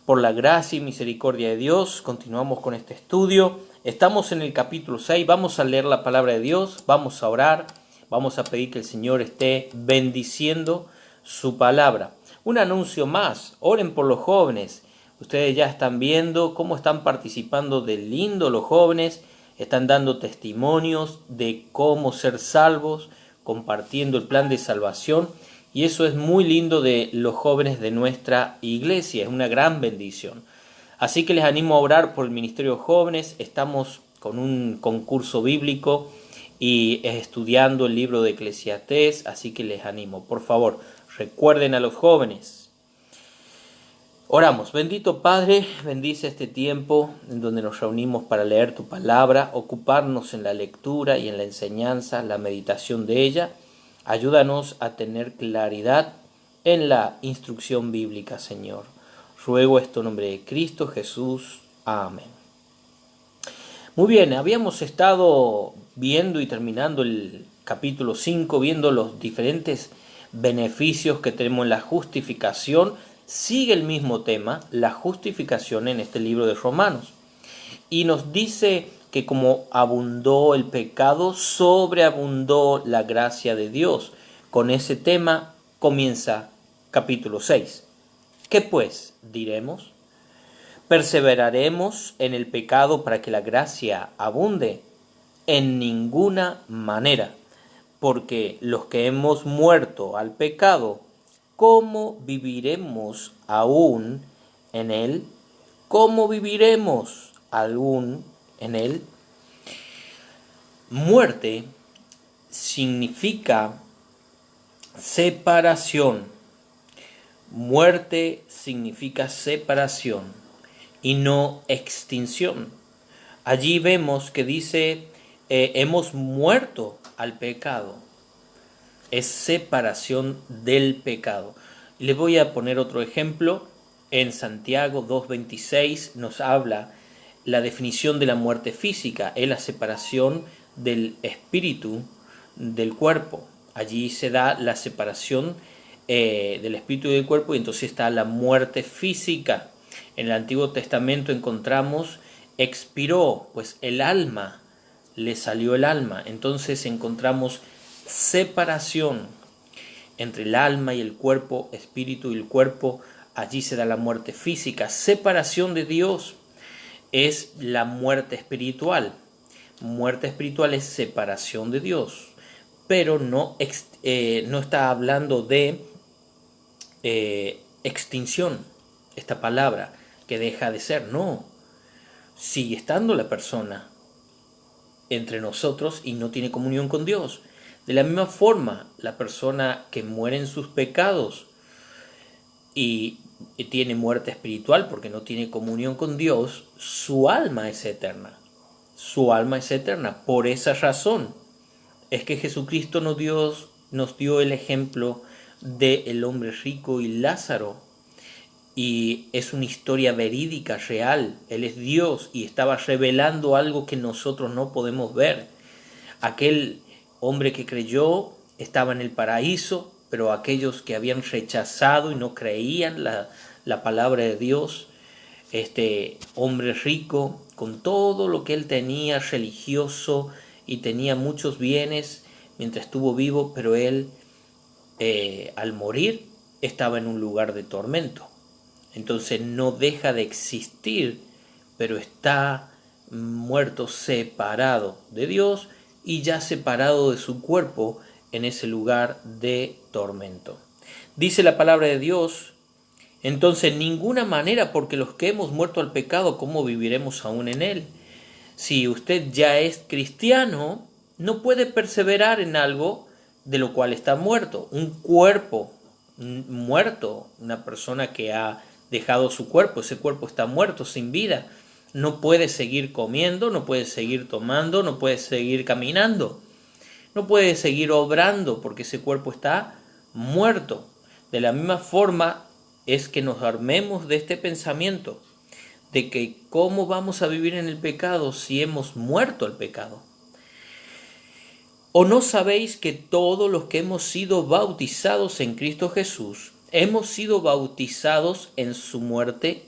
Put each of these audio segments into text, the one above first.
Por la gracia y misericordia de Dios, continuamos con este estudio. Estamos en el capítulo 6, vamos a leer la palabra de Dios, vamos a orar, vamos a pedir que el Señor esté bendiciendo su palabra. Un anuncio más, oren por los jóvenes. Ustedes ya están viendo cómo están participando de lindo los jóvenes, están dando testimonios de cómo ser salvos, compartiendo el plan de salvación. Y eso es muy lindo de los jóvenes de nuestra iglesia, es una gran bendición. Así que les animo a orar por el Ministerio de Jóvenes. Estamos con un concurso bíblico y estudiando el libro de Eclesiastés, así que les animo. Por favor, recuerden a los jóvenes. Oramos. Bendito Padre, bendice este tiempo en donde nos reunimos para leer tu palabra, ocuparnos en la lectura y en la enseñanza, la meditación de ella. Ayúdanos a tener claridad en la instrucción bíblica, Señor. Ruego esto en nombre de Cristo Jesús. Amén. Muy bien, habíamos estado viendo y terminando el capítulo 5, viendo los diferentes beneficios que tenemos en la justificación. Sigue el mismo tema, la justificación en este libro de Romanos. Y nos dice que como abundó el pecado, sobreabundó la gracia de Dios. Con ese tema comienza capítulo 6. ¿Qué pues diremos? ¿Perseveraremos en el pecado para que la gracia abunde? En ninguna manera, porque los que hemos muerto al pecado, ¿cómo viviremos aún en él? ¿Cómo viviremos aún en él? Muerte significa separación. Muerte significa separación y no extinción. Allí vemos que dice, hemos muerto al pecado. Es separación del pecado. Les voy a poner otro ejemplo. En Santiago 2:26 nos habla la definición de la muerte física, es la separación del espíritu del cuerpo. Allí se da la separación del espíritu y del cuerpo, y entonces está la muerte física. En el Antiguo Testamento encontramos expiró, pues el alma, le salió el alma. Entonces encontramos separación entre el alma y el cuerpo, espíritu y el cuerpo. Allí se da la muerte física, separación de Dios. Es la muerte espiritual. Muerte espiritual es separación de Dios, pero no está hablando de extinción, esta palabra, que deja de ser. No, sigue estando la persona entre nosotros y no tiene comunión con Dios. De la misma forma, la persona que muere en sus pecados y tiene muerte espiritual porque no tiene comunión con Dios, su alma es eterna. Su alma es eterna. Por esa razón es que Jesucristo nos dio el ejemplo del hombre rico y Lázaro. Y es una historia verídica, real. Él es Dios y estaba revelando algo que nosotros no podemos ver. Aquel hombre que creyó estaba en el paraíso, pero aquellos que habían rechazado y no creían la palabra de Dios, este hombre rico, con todo lo que él tenía religioso y tenía muchos bienes mientras estuvo vivo, pero él al morir estaba en un lugar de tormento. Entonces no deja de existir, pero está muerto, separado de Dios y ya separado de su cuerpo en ese lugar de tormento. Dice la palabra de Dios, entonces, en ninguna manera, porque los que hemos muerto al pecado, ¿cómo viviremos aún en él? Si usted ya es cristiano, no puede perseverar en algo de lo cual está muerto. Un cuerpo muerto, una persona que ha dejado su cuerpo, ese cuerpo está muerto, sin vida. No puede seguir comiendo, no puede seguir tomando, no puede seguir caminando. No puede seguir obrando porque ese cuerpo está muerto. De la misma forma es que nos armemos de este pensamiento de que cómo vamos a vivir en el pecado si hemos muerto al pecado. ¿O no sabéis que todos los que hemos sido bautizados en Cristo Jesús, hemos sido bautizados en su muerte?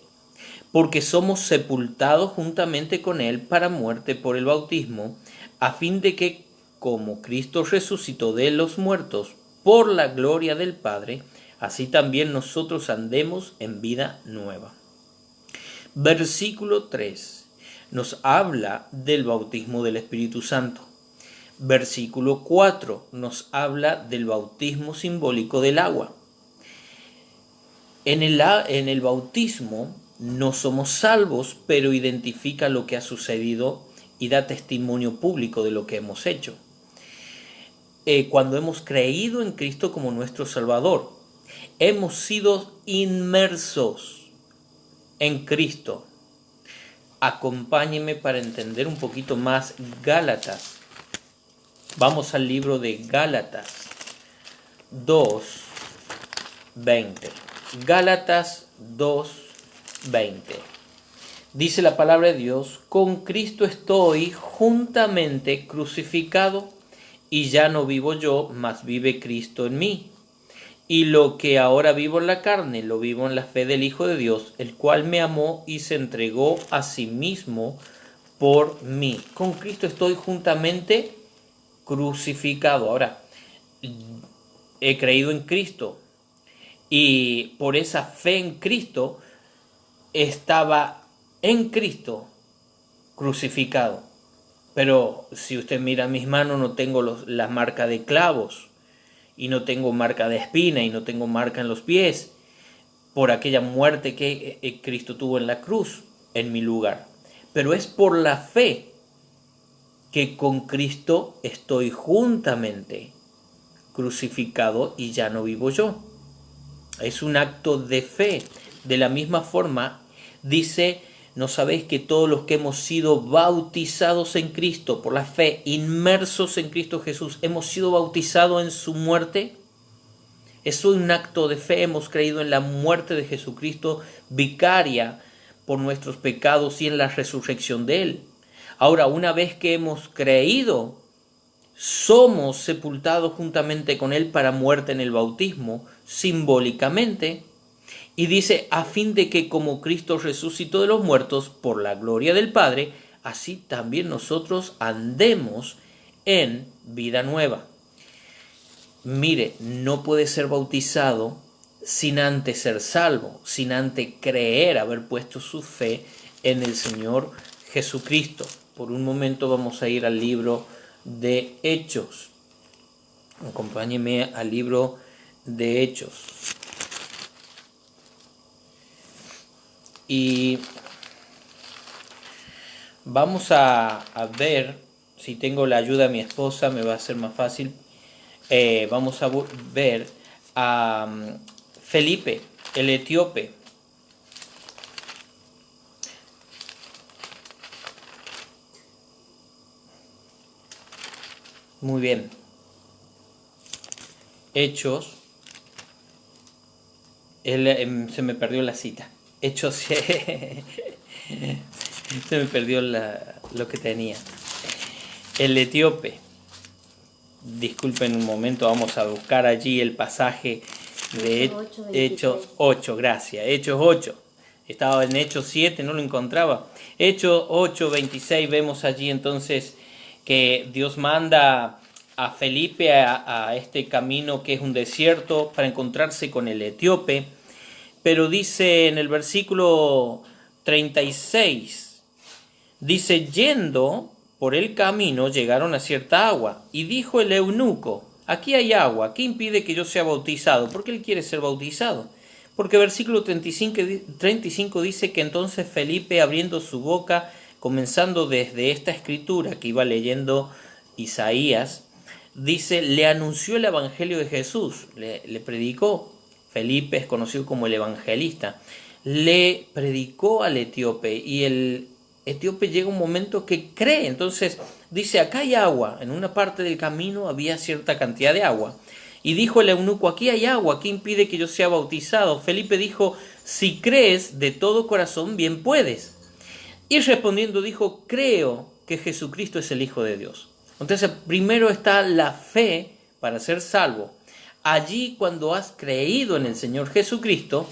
porque somos sepultados juntamente con Él para muerte por el bautismo, a fin de que, como Cristo resucitó de los muertos por la gloria del Padre, así también nosotros andemos en vida nueva. Versículo 3 nos habla del bautismo del Espíritu Santo. Versículo 4 nos habla del bautismo simbólico del agua. En el bautismo no somos salvos, pero identifica lo que ha sucedido y da testimonio público de lo que hemos hecho. Cuando hemos creído en Cristo como nuestro Salvador, hemos sido inmersos en Cristo. Acompáñenme para entender un poquito más Gálatas. Vamos al libro de Gálatas 2:20. Gálatas 2:20. Dice la palabra de Dios: con Cristo estoy juntamente crucificado, y ya no vivo yo, mas vive Cristo en mí. Y lo que ahora vivo en la carne, lo vivo en la fe del Hijo de Dios, el cual me amó y se entregó a sí mismo por mí. Con Cristo estoy juntamente crucificado. Ahora, he creído en Cristo, y por esa fe en Cristo estaba en Cristo crucificado. Pero si usted mira mis manos, no tengo las marcas de clavos, y no tengo marca de espina, y no tengo marca en los pies, por aquella muerte que Cristo tuvo en la cruz en mi lugar. Pero es por la fe que con Cristo estoy juntamente crucificado, y ya no vivo yo. Es un acto de fe. De la misma forma, dice: ¿no sabéis que todos los que hemos sido bautizados en Cristo por la fe, inmersos en Cristo Jesús, hemos sido bautizados en su muerte? Es un acto de fe. Hemos creído en la muerte de Jesucristo vicaria por nuestros pecados y en la resurrección de Él. Ahora, una vez que hemos creído, somos sepultados juntamente con Él para muerte en el bautismo, simbólicamente. Y dice: a fin de que, como Cristo resucitó de los muertos por la gloria del Padre, así también nosotros andemos en vida nueva. Mire, no puede ser bautizado sin antes ser salvo, sin antes creer, haber puesto su fe en el Señor Jesucristo. Por un momento vamos a ir al libro de Hechos. Acompáñeme al libro de Hechos. Y vamos a ver, si tengo la ayuda de mi esposa me va a ser más fácil. Vamos a ver a Felipe, el etíope. Muy bien. Hechos. Se me perdió la cita. Hechos. Se me perdió lo que tenía. El etíope. Disculpen un momento, vamos a buscar allí el pasaje de Hechos 8, gracias. Hechos 8. Estaba en Hechos 7, no lo encontraba. Hechos 8:26, vemos allí entonces que Dios manda a Felipe a este camino que es un desierto para encontrarse con el etíope. Pero dice en el versículo 36, dice: yendo por el camino llegaron a cierta agua, y dijo el eunuco: aquí hay agua, ¿qué impide que yo sea bautizado? Porque él quiere ser bautizado. Porque versículo 35 dice que entonces Felipe, abriendo su boca, comenzando desde esta escritura que iba leyendo Isaías, dice, le anunció el evangelio de Jesús, le predicó. Felipe es conocido como el evangelista. Le predicó al etíope, y el etíope llega un momento que cree. Entonces dice: acá hay agua. En una parte del camino había cierta cantidad de agua. Y dijo el eunuco: aquí hay agua, ¿qué impide que yo sea bautizado? Felipe dijo: si crees de todo corazón, bien puedes. Y respondiendo dijo: creo que Jesucristo es el Hijo de Dios. Entonces primero está la fe para ser salvo. Allí, cuando has creído en el Señor Jesucristo,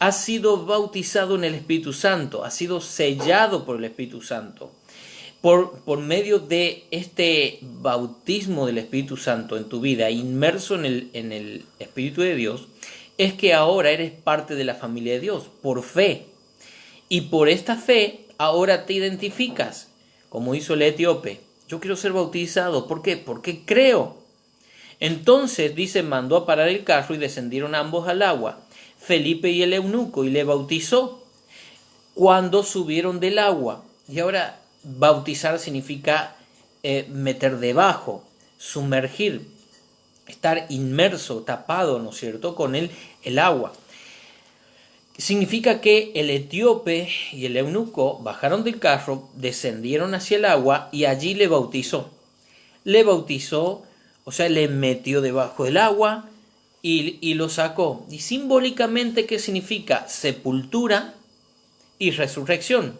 ha sido bautizado en el Espíritu Santo, ha sido sellado por el Espíritu Santo. Por medio de este bautismo del Espíritu Santo en tu vida, inmerso en el Espíritu de Dios, es que ahora eres parte de la familia de Dios, por fe. Y por esta fe, ahora te identificas, como hizo el etíope. Yo quiero ser bautizado. ¿Por qué? Porque creo. Entonces, dice, mandó a parar el carro y descendieron ambos al agua, Felipe y el eunuco, y le bautizó cuando subieron del agua. Y ahora, bautizar significa meter debajo, sumergir, estar inmerso, tapado, ¿no es cierto?, con el agua. Significa que el etíope y el eunuco bajaron del carro, descendieron hacia el agua y allí le bautizó. Le bautizó, o sea, le metió debajo del agua y lo sacó. Y simbólicamente, ¿qué significa? Sepultura y resurrección.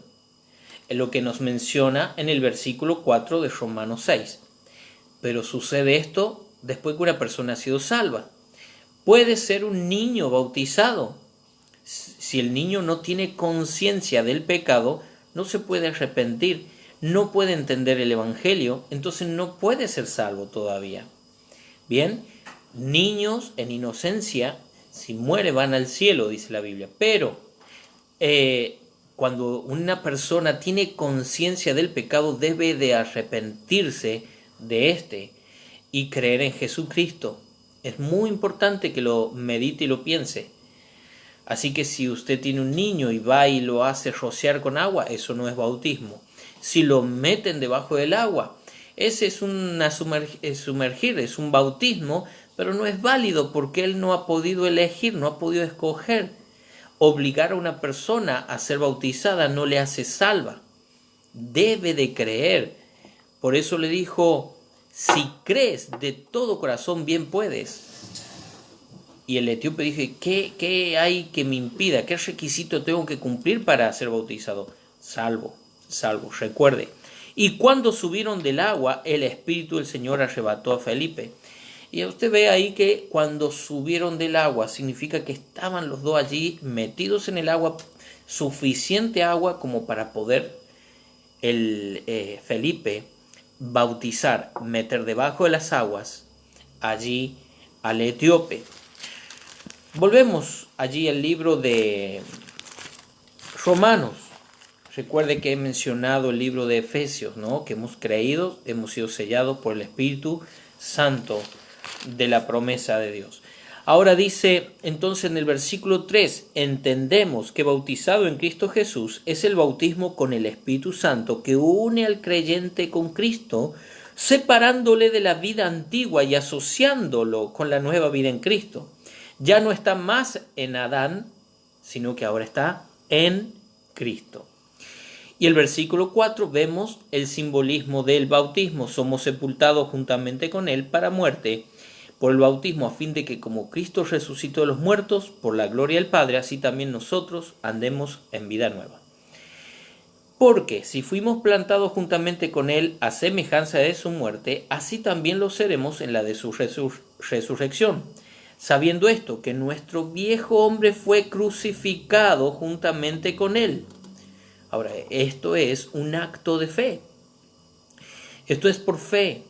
Es lo que nos menciona en el versículo 4 de Romanos 6. Pero sucede esto después que una persona ha sido salva. Puede ser un niño bautizado. Si el niño no tiene conciencia del pecado, no se puede arrepentir, no puede entender el Evangelio, entonces no puede ser salvo todavía. Bien, niños en inocencia, si muere van al cielo, dice la Biblia, pero cuando una persona tiene conciencia del pecado, debe de arrepentirse de este y creer en Jesucristo. Es muy importante que lo medite y lo piense. Así que si usted tiene un niño y va y lo hace rociar con agua, eso no es bautismo. Si lo meten debajo del agua, ese es sumergir, es un bautismo, pero no es válido porque él no ha podido elegir, no ha podido escoger. Obligar a una persona a ser bautizada no le hace salva. Debe de creer. Por eso le dijo, si crees de todo corazón, bien puedes. Y el etíope dijo, ¿qué hay que me impida? ¿Qué requisito tengo que cumplir para ser bautizado? Salvo, recuerde. Y cuando subieron del agua, el Espíritu del Señor arrebató a Felipe. Y usted ve ahí que cuando subieron del agua, significa que estaban los dos allí metidos en el agua, suficiente agua como para poder Felipe bautizar, meter debajo de las aguas allí al etíope. Volvemos allí al libro de Romanos. Recuerde que he mencionado el libro de Efesios, ¿no? Que hemos creído, hemos sido sellados por el Espíritu Santo de la promesa de Dios. Ahora dice entonces en el versículo 3, entendemos que bautizado en Cristo Jesús es el bautismo con el Espíritu Santo que une al creyente con Cristo, separándole de la vida antigua y asociándolo con la nueva vida en Cristo. Ya no está más en Adán, sino que ahora está en Cristo. Y el versículo 4 vemos el simbolismo del bautismo. Somos sepultados juntamente con Él para muerte por el bautismo, a fin de que como Cristo resucitó de los muertos por la gloria del Padre, así también nosotros andemos en vida nueva. Porque si fuimos plantados juntamente con Él a semejanza de su muerte, así también lo seremos en la de su resurrección. Sabiendo esto, que nuestro viejo hombre fue crucificado juntamente con Él. Ahora, esto es un acto de fe. Esto es por fe.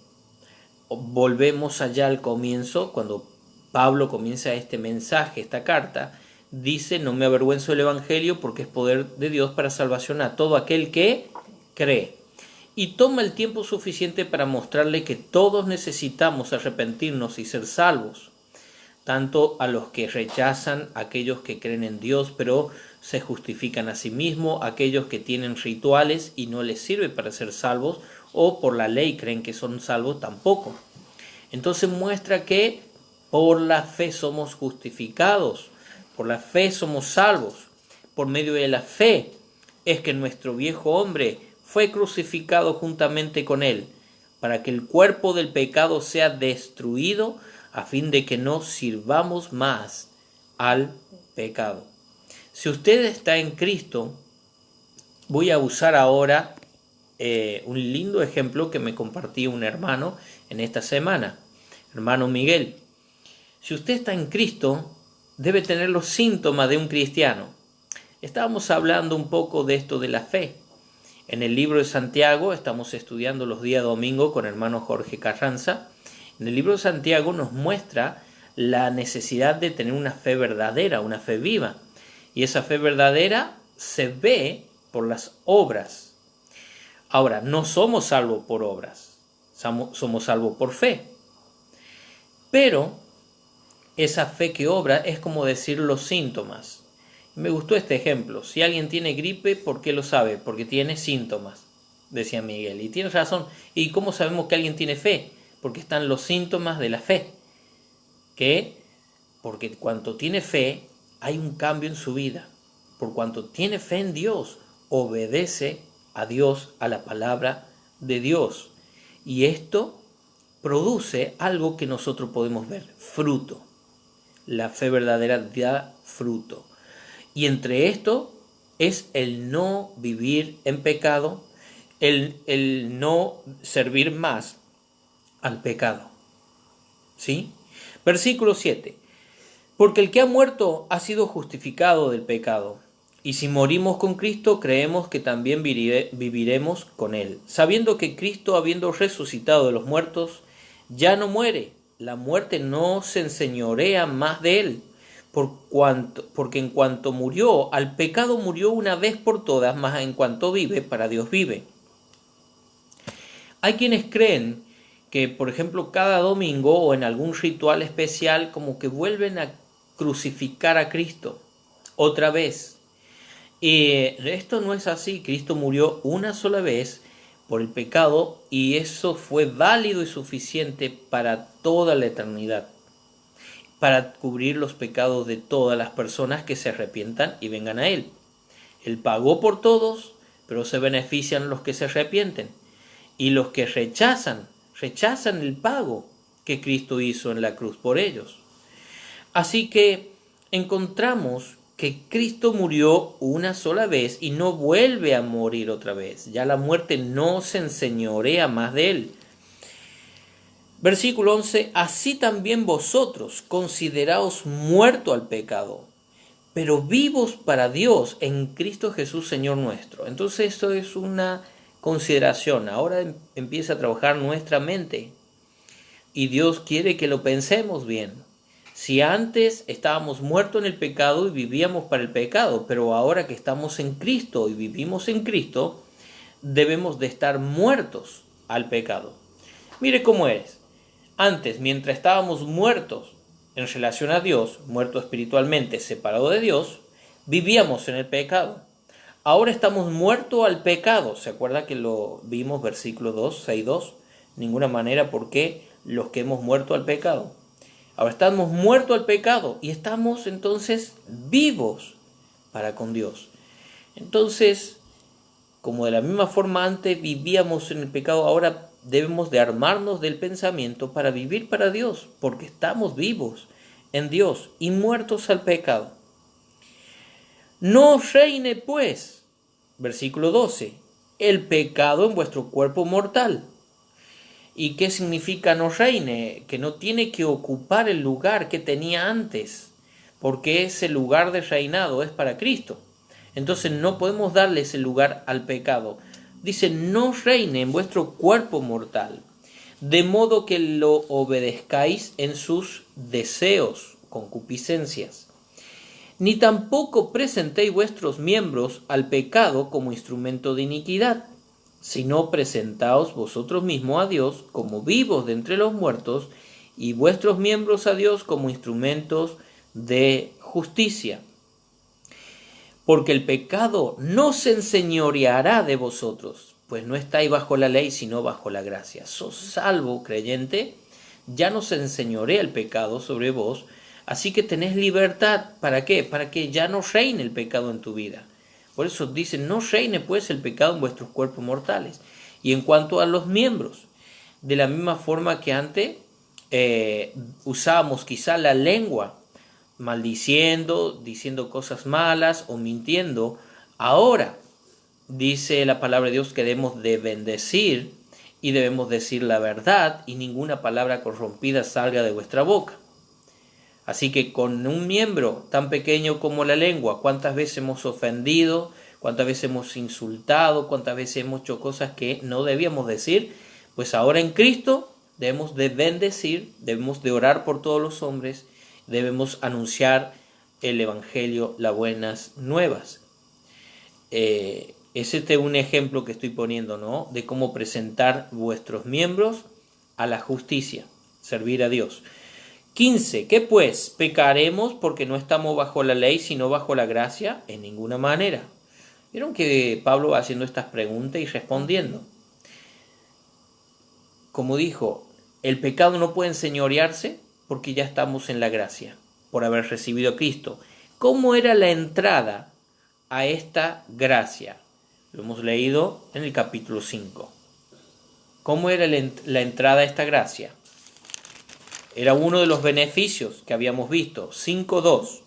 Volvemos allá al comienzo, cuando Pablo comienza este mensaje, esta carta, dice, no me avergüenzo del Evangelio porque es poder de Dios para salvación a todo aquel que cree. Y toma el tiempo suficiente para mostrarle que todos necesitamos arrepentirnos y ser salvos. Tanto a los que rechazan, aquellos que creen en Dios, pero se justifican a sí mismos, aquellos que tienen rituales y no les sirve para ser salvos, o por la ley creen que son salvos tampoco. Entonces muestra que por la fe somos justificados, por la fe somos salvos, por medio de la fe es que nuestro viejo hombre fue crucificado juntamente con Él, para que el cuerpo del pecado sea destruido, a fin de que no sirvamos más al pecado. Si usted está en Cristo, voy a usar ahora un lindo ejemplo que me compartió un hermano en esta semana, hermano Miguel. Si usted está en Cristo, debe tener los síntomas de un cristiano. Estábamos hablando un poco de esto de la fe. En el libro de Santiago, estamos estudiando los días domingo con hermano Jorge Carranza. En el libro de Santiago nos muestra la necesidad de tener una fe verdadera, una fe viva. Y esa fe verdadera se ve por las obras. Ahora, no somos salvos por obras, somos salvos por fe. Pero esa fe que obra es como decir los síntomas. Me gustó este ejemplo. Si alguien tiene gripe, ¿por qué lo sabe? Porque tiene síntomas, decía Miguel. Y tiene razón. ¿Y cómo sabemos que alguien tiene fe? Porque están los síntomas de la fe. Porque cuanto tiene fe, hay un cambio en su vida. Por cuanto tiene fe en Dios, obedece a Dios, a la palabra de Dios. Y esto produce algo que nosotros podemos ver, fruto. La fe verdadera da fruto. Y entre esto es el no vivir en pecado, el no servir más al pecado. ¿Sí? Versículo 7. Porque el que ha muerto ha sido justificado del pecado. Y si morimos con Cristo, creemos que también viviremos con Él. Sabiendo que Cristo, habiendo resucitado de los muertos, ya no muere. La muerte no se enseñorea más de Él. Porque en cuanto murió, al pecado murió una vez por todas, mas en cuanto vive, para Dios vive. Hay quienes creen que, por ejemplo, cada domingo o en algún ritual especial, como que vuelven a crucificar a Cristo otra vez. Y esto no es así. Cristo murió una sola vez por el pecado y eso fue válido y suficiente para toda la eternidad, para cubrir los pecados de todas las personas que se arrepientan y vengan a Él. Él pagó por todos, pero se benefician los que se arrepienten. Y los que rechazan el pago que Cristo hizo en la cruz por ellos. Así que encontramos que Cristo murió una sola vez y no vuelve a morir otra vez. Ya la muerte no se enseñorea más de Él. Versículo 11, así también vosotros consideraos muertos al pecado, pero vivos para Dios en Cristo Jesús Señor nuestro. Entonces esto es una consideración. Ahora empieza a trabajar nuestra mente y Dios quiere que lo pensemos bien. Si antes estábamos muertos en el pecado y vivíamos para el pecado, pero ahora que estamos en Cristo y vivimos en Cristo, debemos de estar muertos al pecado. Mire cómo es. Antes, mientras estábamos muertos en relación a Dios, muertos espiritualmente, separados de Dios, vivíamos en el pecado. Ahora estamos muertos al pecado. ¿Se acuerda que lo vimos versículo 2, 6.2? Ninguna manera, porque los que hemos muerto al pecado. Ahora estamos muertos al pecado y estamos entonces vivos para con Dios. Entonces, como de la misma forma antes vivíamos en el pecado, ahora debemos de armarnos del pensamiento para vivir para Dios, porque estamos vivos en Dios y muertos al pecado. No reine pues, versículo 12, el pecado en vuestro cuerpo mortal. ¿Y qué significa no reine? Que no tiene que ocupar el lugar que tenía antes, porque ese lugar de reinado es para Cristo. Entonces no podemos darle ese lugar al pecado. Dice, no reine en vuestro cuerpo mortal, de modo que lo obedezcáis en sus deseos, concupiscencias. Ni tampoco presentéis vuestros miembros al pecado como instrumento de iniquidad, sino presentaos vosotros mismos a Dios como vivos de entre los muertos, y vuestros miembros a Dios como instrumentos de justicia. Porque el pecado no se enseñoreará de vosotros, pues no estáis bajo la ley, sino bajo la gracia. Sos salvo, creyente, ya no se enseñorea el pecado sobre vos, así que tenés libertad. ¿Para qué? Para que ya no reine el pecado en tu vida. Por eso dice, no reine pues el pecado en vuestros cuerpos mortales. Y en cuanto a los miembros, de la misma forma que antes usábamos quizá la lengua, maldiciendo, diciendo cosas malas o mintiendo, ahora dice la palabra de Dios que debemos de bendecir y debemos decir la verdad y ninguna palabra corrompida salga de vuestra boca. Así que con un miembro tan pequeño como la lengua, ¿cuántas veces hemos ofendido? ¿Cuántas veces hemos insultado? ¿Cuántas veces hemos hecho cosas que no debíamos decir? Pues ahora en Cristo debemos de bendecir, debemos de orar por todos los hombres, debemos anunciar el Evangelio, las buenas nuevas. Es un ejemplo que estoy poniendo, ¿no? De cómo presentar vuestros miembros a la justicia, servir a Dios. 15. ¿Qué pues? ¿Pecaremos porque no estamos bajo la ley, sino bajo la gracia? En ninguna manera. Vieron que Pablo va haciendo estas preguntas y respondiendo. Como dijo, el pecado no puede enseñorearse porque ya estamos en la gracia, por haber recibido a Cristo. ¿Cómo era la entrada a esta gracia? Lo hemos leído en el capítulo 5. ¿Cómo era la entrada a esta gracia? Era uno de los beneficios que habíamos visto, 5.2,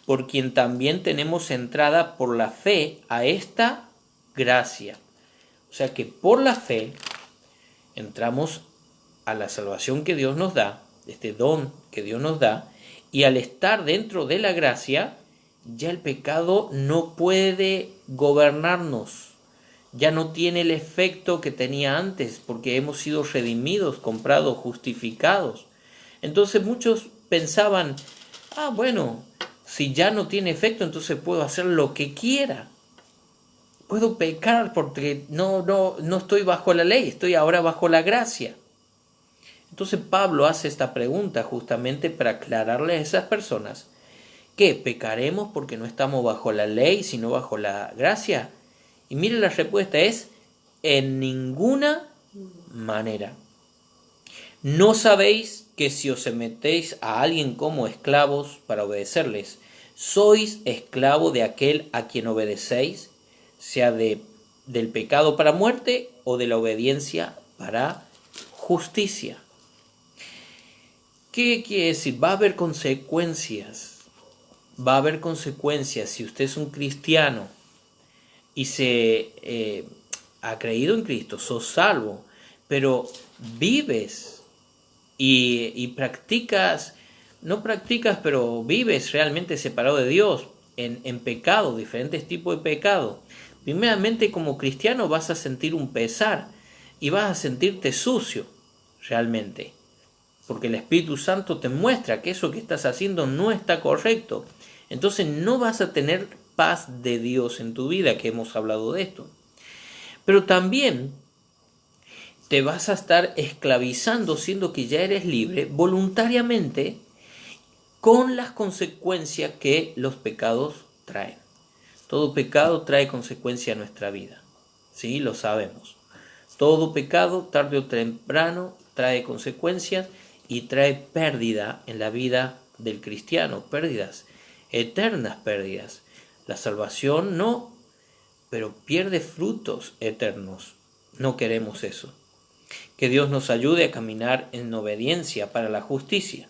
por quien también tenemos entrada por la fe a esta gracia. O sea que por la fe entramos a la salvación que Dios nos da, este don que Dios nos da, y al estar dentro de la gracia, ya el pecado no puede gobernarnos, ya no tiene el efecto que tenía antes, porque hemos sido redimidos, comprados, justificados. Entonces muchos pensaban, bueno, si ya no tiene efecto, entonces puedo hacer lo que quiera. Puedo pecar porque no estoy bajo la ley, estoy ahora bajo la gracia. Entonces Pablo hace esta pregunta justamente para aclararle a esas personas que pecaremos porque no estamos bajo la ley, sino bajo la gracia. Y mire, la respuesta es en ninguna manera. ¿No sabéis que si os sometéis a alguien como esclavos para obedecerles, sois esclavo de aquel a quien obedecéis, sea del pecado para muerte o de la obediencia para justicia? ¿Qué quiere decir? Va a haber consecuencias. Va a haber consecuencias si usted es un cristiano y se ha creído en Cristo, sos salvo, pero vives y practicas, no practicas, pero vives realmente separado de Dios, en pecado, diferentes tipos de pecado. Primeramente, como cristiano vas a sentir un pesar y vas a sentirte sucio realmente, porque el Espíritu Santo te muestra que eso que estás haciendo no está correcto. Entonces no vas a tener paz de Dios en tu vida, que hemos hablado de esto. Pero también te vas a estar esclavizando, siendo que ya eres libre, voluntariamente, con las consecuencias que los pecados traen. Todo pecado trae consecuencias a nuestra vida, ¿sí? Lo sabemos. Todo pecado, tarde o temprano, trae consecuencias y trae pérdida en la vida del cristiano, pérdidas, eternas pérdidas. La salvación no, pero pierde frutos eternos. No queremos eso. Que Dios nos ayude a caminar en obediencia para la justicia.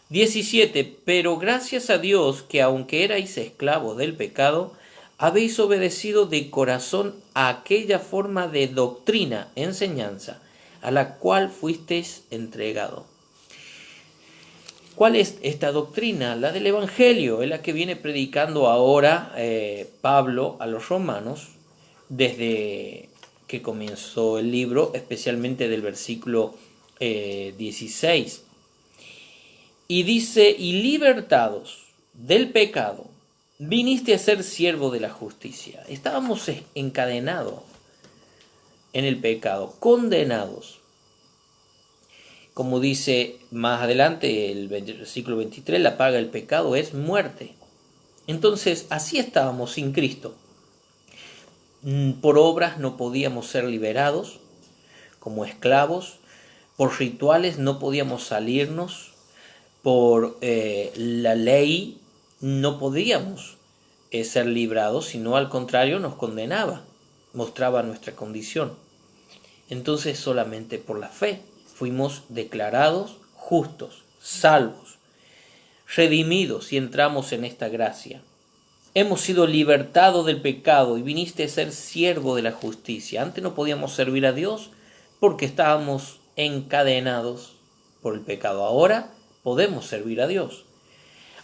17. Pero gracias a Dios que aunque erais esclavos del pecado, habéis obedecido de corazón a aquella forma de doctrina, enseñanza, a la cual fuisteis entregado. ¿Cuál es esta doctrina? La del Evangelio, es la que viene predicando ahora Pablo a los romanos desde que comenzó el libro, especialmente del versículo 16. Y dice, y libertados del pecado, viniste a ser siervo de la justicia. Estábamos encadenados en el pecado, condenados. Como dice más adelante el versículo 23, la paga del pecado es muerte. Entonces, así estábamos sin Cristo. Por obras no podíamos ser liberados como esclavos, por rituales no podíamos salirnos, por la ley no podíamos ser librados, sino al contrario nos condenaba, mostraba nuestra condición. Entonces solamente por la fe fuimos declarados justos, salvos, redimidos y entramos en esta gracia. Hemos sido libertados del pecado y viniste a ser siervo de la justicia. Antes no podíamos servir a Dios porque estábamos encadenados por el pecado. Ahora podemos servir a Dios.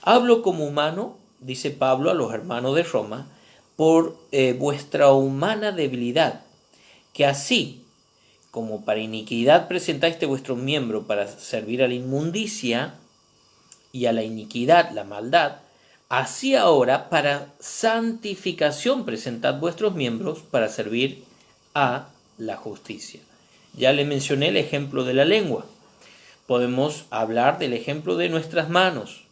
Hablo como humano, dice Pablo a los hermanos de Roma, por vuestra humana debilidad, que así como para iniquidad presentáis vuestro miembro para servir a la inmundicia y a la iniquidad, la maldad, así ahora para santificación presentad vuestros miembros para servir a la justicia. Ya le mencioné el ejemplo de la lengua. Podemos hablar del ejemplo de nuestras manos.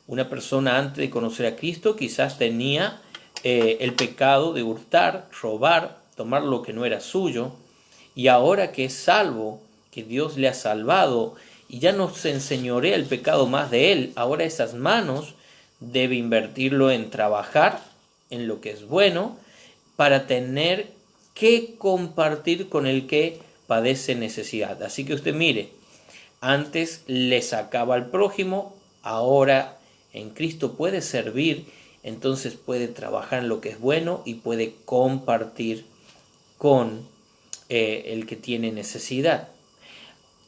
Una persona antes de conocer a Cristo quizás tenía el pecado de hurtar, robar, tomar lo que no era suyo, y ahora que es salvo, que Dios le ha salvado y ya no se enseñorea el pecado más de él, ahora esas manos debe invertirlo en trabajar en lo que es bueno para tener que compartir con el que padece necesidad. Así que usted mire, antes le sacaba al prójimo, ahora en Cristo puede servir, entonces puede trabajar en lo que es bueno y puede compartir con el que tiene necesidad.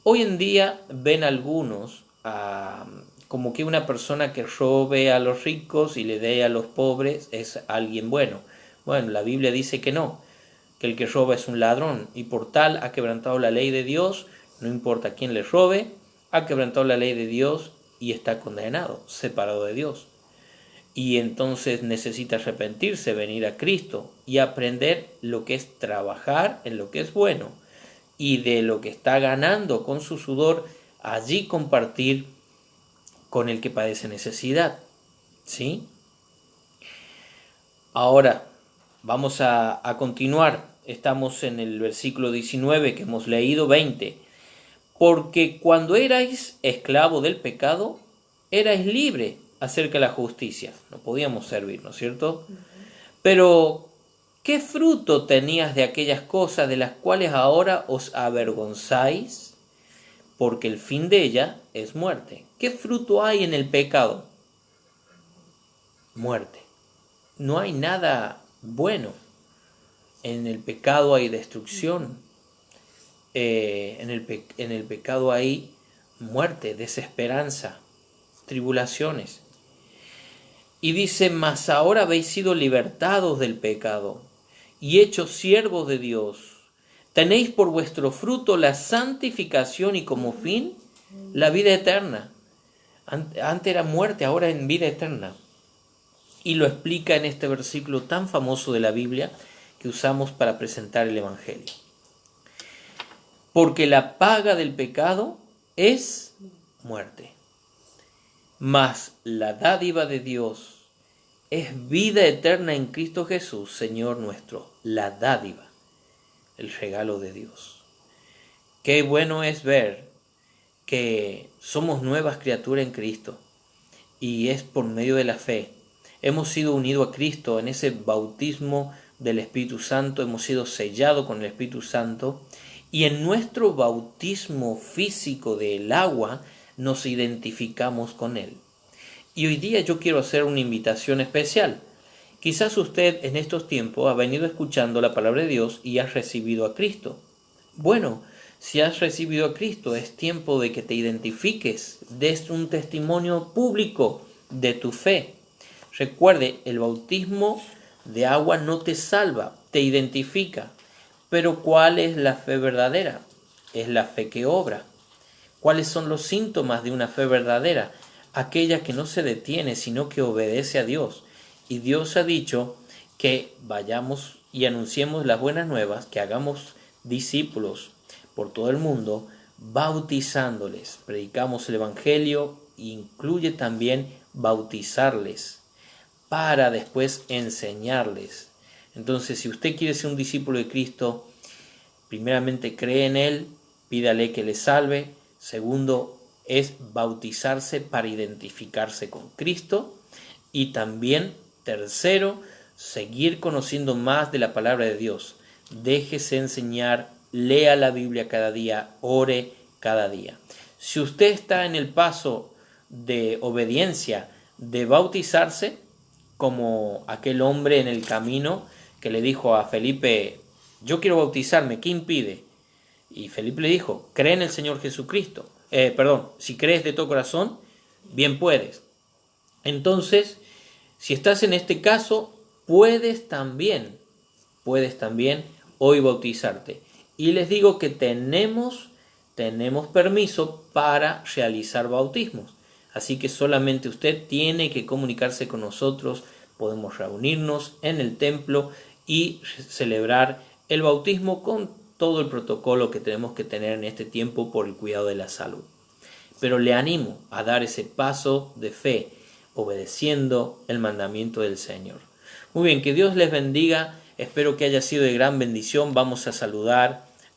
Hoy en día ven algunos como que una persona que robe a los ricos y le dé a los pobres es alguien bueno. Bueno, la Biblia dice que no, que el que roba es un ladrón y por tal ha quebrantado la ley de Dios, no importa quién le robe, ha quebrantado la ley de Dios y está condenado, separado de Dios. Y entonces necesita arrepentirse, venir a Cristo y aprender lo que es trabajar en lo que es bueno y de lo que está ganando con su sudor, allí compartir con el que padece necesidad. ¿Sí? Ahora, vamos a continuar. Estamos en el versículo 19 que hemos leído, 20. Porque cuando erais esclavo del pecado, erais libre acerca de la justicia. No podíamos servir, ¿no es cierto? Pero, ¿qué fruto tenías de aquellas cosas de las cuales ahora os avergonzáis? Porque el fin de ella es muerte. ¿Qué fruto hay en el pecado? Muerte. No hay nada bueno. En el pecado hay destrucción. En el pecado hay muerte, desesperanza, tribulaciones. Y dice, mas ahora habéis sido libertados del pecado y hechos siervos de Dios. Tenéis por vuestro fruto la santificación y como fin la vida eterna. Antes era muerte, ahora en vida eterna. Y lo explica en este versículo tan famoso de la Biblia que usamos para presentar el Evangelio. Porque la paga del pecado es muerte. Mas la dádiva de Dios es vida eterna en Cristo Jesús, Señor nuestro. La dádiva, el regalo de Dios. Qué bueno es ver que somos nuevas criaturas en Cristo y es por medio de la fe. Hemos sido unidos a Cristo en ese bautismo del Espíritu Santo, hemos sido sellados con el Espíritu Santo y en nuestro bautismo físico del agua nos identificamos con Él. Y hoy día yo quiero hacer una invitación especial. Quizás usted en estos tiempos ha venido escuchando la palabra de Dios y ha recibido a Cristo. Bueno, si has recibido a Cristo, es tiempo de que te identifiques, des un testimonio público de tu fe. Recuerde, el bautismo de agua no te salva, te identifica. Pero ¿cuál es la fe verdadera? Es la fe que obra. ¿Cuáles son los síntomas de una fe verdadera? Aquella que no se detiene, sino que obedece a Dios. Y Dios ha dicho que vayamos y anunciemos las buenas nuevas, que hagamos discípulos por todo el mundo, bautizándoles. Predicamos el Evangelio, incluye también bautizarles, para después enseñarles. Entonces, si usted quiere ser un discípulo de Cristo, primeramente cree en Él, pídale que le salve. Segundo, es bautizarse para identificarse con Cristo. Y también, tercero, seguir conociendo más de la palabra de Dios. Déjese enseñar, lea la Biblia cada día, ore cada día. Si usted está en el paso de obediencia, de bautizarse, como aquel hombre en el camino que le dijo a Felipe, yo quiero bautizarme, ¿qué impide? Y Felipe le dijo, cree en el Señor Jesucristo. si crees de todo corazón, bien puedes. Entonces, si estás en este caso, puedes también hoy bautizarte. Y les digo que tenemos permiso para realizar bautismos. Así que solamente usted tiene que comunicarse con nosotros. Podemos reunirnos en el templo y celebrar el bautismo con todo el protocolo que tenemos que tener en este tiempo por el cuidado de la salud. Pero le animo a dar ese paso de fe, obedeciendo el mandamiento del Señor. Muy bien, que Dios les bendiga. Espero que haya sido de gran bendición. Vamos a saludar